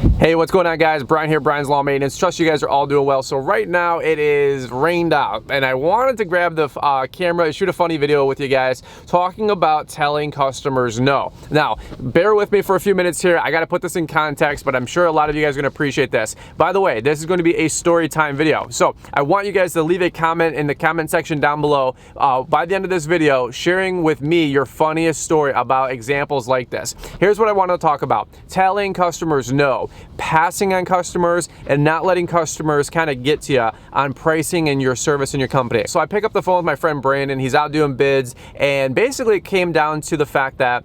Hey, what's going on, guys? Brian here, Brian's Lawn Maintenance. Trust you guys are all doing well. So right now it is rained out and I wanted to grab the camera and shoot a funny video with you guys talking about telling customers no. Now, bear with me for a few minutes here. I got to put this in context, but I'm sure a lot of you guys are going to appreciate this. By the way, this is going to be a story time video. So I want you guys to leave a comment in the comment section down below by the end of this video, sharing with me your funniest story about examples like this. Here's what I want to talk about: telling customers no, passing on customers, and not letting customers kind of get to you on pricing and your service in your company. So I pick up the phone with my friend Brandon. He's out doing bids, and basically it came down to the fact that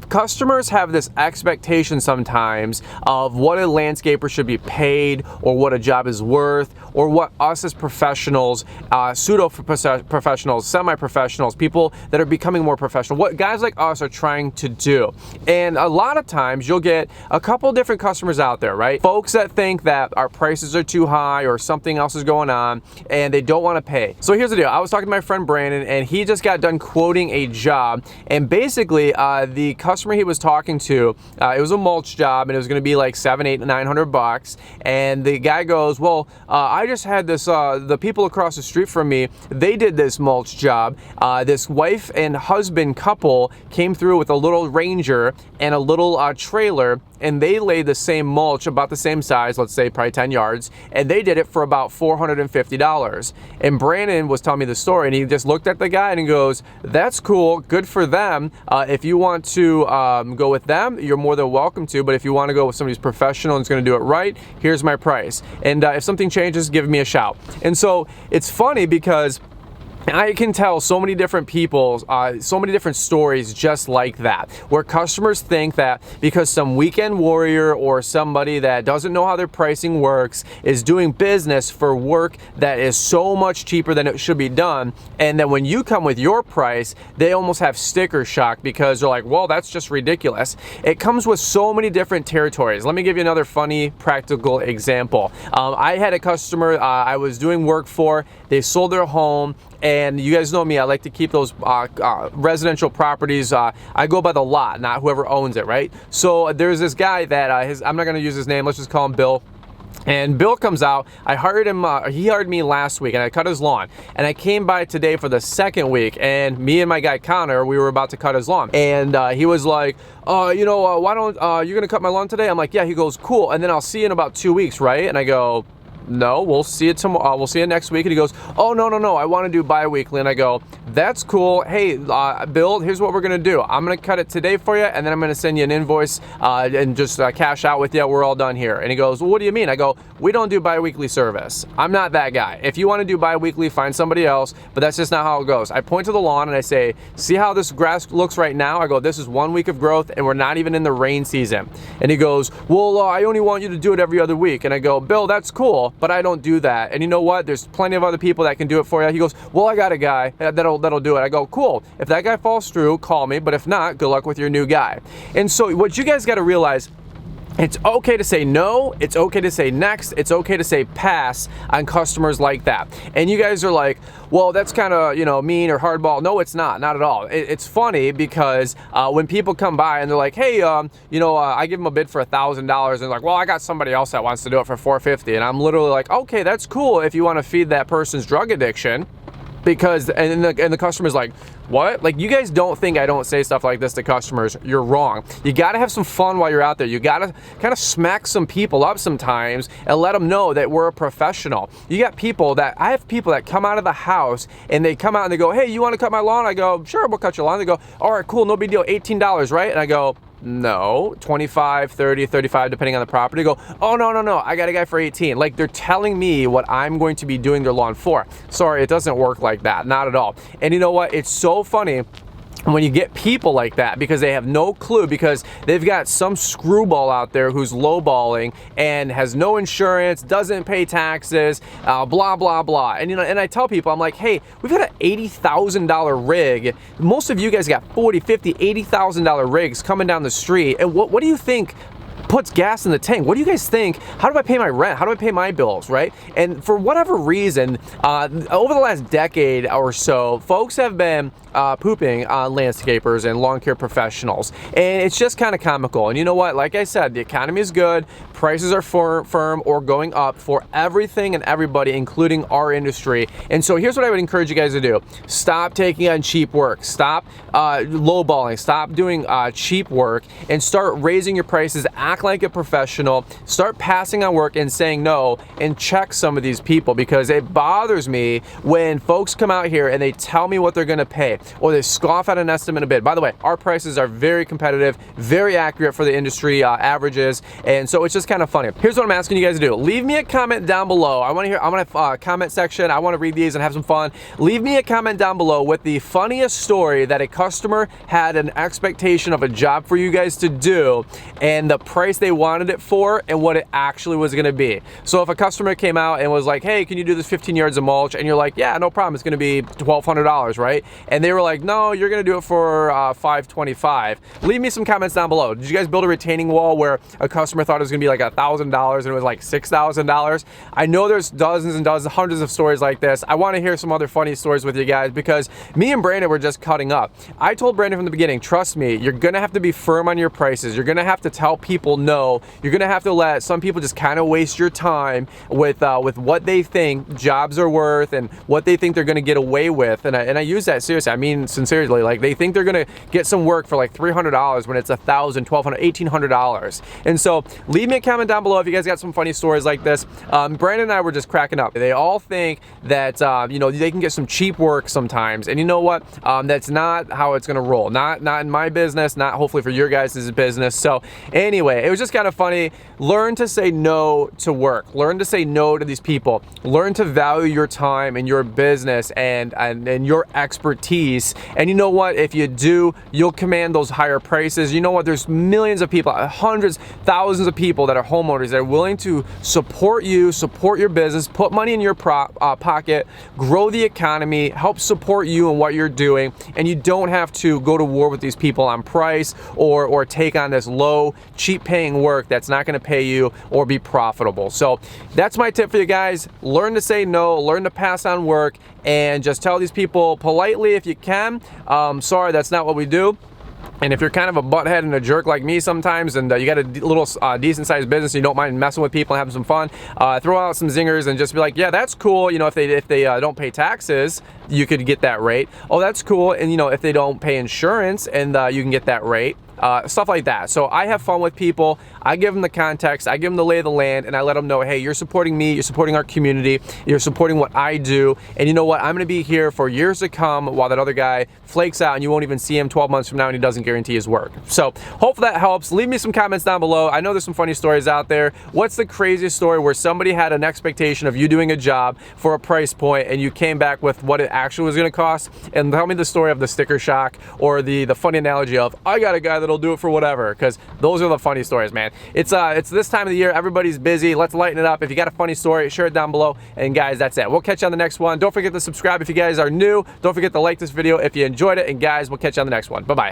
customers have this expectation sometimes of what a landscaper should be paid, or what a job is worth, or what us as professionals, pseudo-professionals, semi-professionals, people that are becoming more professional, what guys like us are trying to do. And a lot of times you'll get a couple different customers out there, right? Folks that think that our prices are too high or something else is going on and they don't want to pay. So here's the deal. I was talking to my friend Brandon, and he just got done quoting a job, and basically the customer he was talking to, it was a mulch job, and it was going to be like $700, $800, $900. And the guy goes, well, I just had this, the people across the street from me, they did this mulch job. This wife and husband couple came through with a little Ranger and a little trailer, and they laid the same mulch, about the same size, let's say probably 10 yards, and they did it for about $450. And Brandon was telling me the story, and he just looked at the guy and he goes, that's cool, good for them. If you want to go with them, you're more than welcome to, but if you want to go with somebody who's professional and is going to do it right, here's my price. And if something changes, give me a shout. And so it's funny because I can tell so many different people, so many different stories just like that, where customers think that because some weekend warrior or somebody that doesn't know how their pricing works is doing business for work that is so much cheaper than it should be done, and then when you come with your price, they almost have sticker shock because they're like, well, that's just ridiculous. It comes with so many different territories. Let me give you another funny practical example. I had a customer I was doing work for. They sold their home. And you guys know me, I like to keep those residential properties, I go by the lot, not whoever owns it, right? So there's this guy that, I'm not gonna use his name, let's just call him Bill. And Bill comes out, I hired him, he hired me last week, and I cut his lawn. And I came by today for the second week, and me and my guy Connor, we were about to cut his lawn. And he was like, you know, why don't, you're gonna cut my lawn today? I'm like, yeah. He goes, cool, and then I'll see you in about 2 weeks, right? And I go, no, we'll see it tomorrow. We'll see it next week. And he goes, oh, no, I want to do bi-weekly. And I go, that's cool. Hey, Bill, here's what we're going to do. I'm going to cut it today for you, and then I'm going to send you an invoice and just cash out with you. We're all done here. And he goes, well, what do you mean? I go, we don't do bi-weekly service. I'm not that guy. If you want to do bi-weekly, find somebody else, but that's just not how it goes. I point to the lawn and I say, see how this grass looks right now? I go, this is 1 week of growth, and we're not even in the rain season. And he goes, well, I only want you to do it every other week. And I go, Bill, that's cool, but I don't do that. And you know what? There's plenty of other people that can do it for you. He goes, well, I got a guy that'll do it. I go, cool. If that guy falls through, call me. But if not, good luck with your new guy. And so what you guys got to realize, it's okay to say no, it's okay to say next, it's okay to say pass on customers like that. And you guys are like, well, that's kind of, you know, mean or hardball. No, it's not at all. It's funny because when people come by and they're like, hey, you know, I give them a bid for $1,000, and they're like, well, I got somebody else that wants to do it for $450. And I'm literally like, okay, that's cool if you want to feed that person's drug addiction. Because, and the customer's like, what? Like, you guys don't think I don't say stuff like this to customers. You're wrong. You got to have some fun while you're out there. You got to kind of smack some people up sometimes and let them know that we're a professional. You got people that, I have people that come out of the house and they come out and they go, hey, you want to cut my lawn? I go, sure, we'll cut your lawn. They go, all right, cool, no big deal, $18, right? And I go, no, 25, 30, 35, depending on the property. Go, oh, no, I got a guy for 18. Like, they're telling me what I'm going to be doing their lawn for. Sorry, it doesn't work like that, not at all. And you know what? It's so funny when you get people like that, because they have no clue, because they've got some screwball out there who's lowballing and has no insurance, doesn't pay taxes, blah, blah, blah. And you know, and I tell people, I'm like, hey, we've got an $80,000 rig. Most of you guys got $40,000, $50,000, $80,000 rigs coming down the street. And what do you think puts gas in the tank? What do you guys think? How do I pay my rent? How do I pay my bills, right? And for whatever reason, over the last decade or so, folks have been pooping on landscapers and lawn care professionals. And it's just kind of comical. And you know what? Like I said, the economy is good. Prices are firm or going up for everything and everybody, including our industry. And so here's what I would encourage you guys to do. Stop taking on cheap work. Stop lowballing. Stop doing cheap work and start raising your prices. Act like a professional. Start passing on work and saying no, and check some of these people, because it bothers me when folks come out here and they tell me what they're going to pay, or they scoff at an estimate a bit. By the way, our prices are very competitive, very accurate for the industry averages, and so it's just kind of funny. Here's what I'm asking you guys to do. Leave me a comment down below. I want to hear, I'm going to comment section. I want to read these and have some fun. Leave me a comment down below with the funniest story that a customer had an expectation of a job for you guys to do, and the price they wanted it for and what it actually was going to be. So if a customer came out and was like, hey, can you do this 15 yards of mulch? And you're like, yeah, no problem. It's going to be $1,200, right? And they were like, no, you're going to do it for $525. Leave me some comments down below. Did you guys build a retaining wall where a customer thought it was going to be like $1,000 and it was like $6,000? I know there's dozens and dozens, hundreds of stories like this. I want to hear some other funny stories with you guys, because me and Brandon were just cutting up. I told Brandon from the beginning, trust me, you're going to have to be firm on your prices. You're going to have to tell people no. You're going to have to let some people just kind of waste your time with what they think jobs are worth and what they think they're going to get away with. And I use that seriously. I mean, sincerely, like they think they're going to get some work for like $300 when it's $1,000, $1,200, $1,800. And so leave me a comment down below if you guys got some funny stories like this. Brandon and I were just cracking up. They all think that you know, they can get some cheap work sometimes, and you know what? That's not how it's going to roll. Not in my business. Not hopefully for your guys' business. So anyway, it was just kind of funny. Learn to say no to work. Learn to say no to these people. Learn to value your time and your business and your expertise. And you know what? If you do, you'll command those higher prices. You know what? There's millions of people, hundreds, thousands of people that are homeowners that are willing to support you, support your business, put money in your pocket, grow the economy, help support you in what you're doing. And you don't have to go to war with these people on price or take on this low, cheap paying work that's not going to pay you or be profitable. So that's my tip for you guys. Learn to say no, learn to pass on work, and just tell these people politely if you can, sorry, that's not what we do. And if you're kind of a butthead and a jerk like me sometimes, and you got a little decent sized business, and you don't mind messing with people and having some fun, throw out some zingers and just be like, yeah, that's cool. You know, if they don't pay taxes, you could get that rate. Oh, that's cool. And you know, if they don't pay insurance, and you can get that rate. Stuff like that. So I have fun with people. I give them the context, I give them the lay of the land, and I let them know, hey, you're supporting me, you're supporting our community, you're supporting what I do, and you know what, I'm going to be here for years to come while that other guy flakes out and you won't even see him 12 months from now and he doesn't guarantee his work. So hopefully that helps. Leave me some comments down below. I know there's some funny stories out there. What's the craziest story where somebody had an expectation of you doing a job for a price point and you came back with what it actually was going to cost? And tell me the story of the sticker shock, or the funny analogy of, I got a guy that'll do it for whatever, because those are the funny stories, man. It's this time of the year, everybody's busy. Let's lighten it up. If you got a funny story, share it down below. And guys, that's it. We'll catch you on the next one. Don't forget to subscribe if you guys are new. Don't forget to like this video if you enjoyed it. And guys, we'll catch you on the next one. Bye-bye.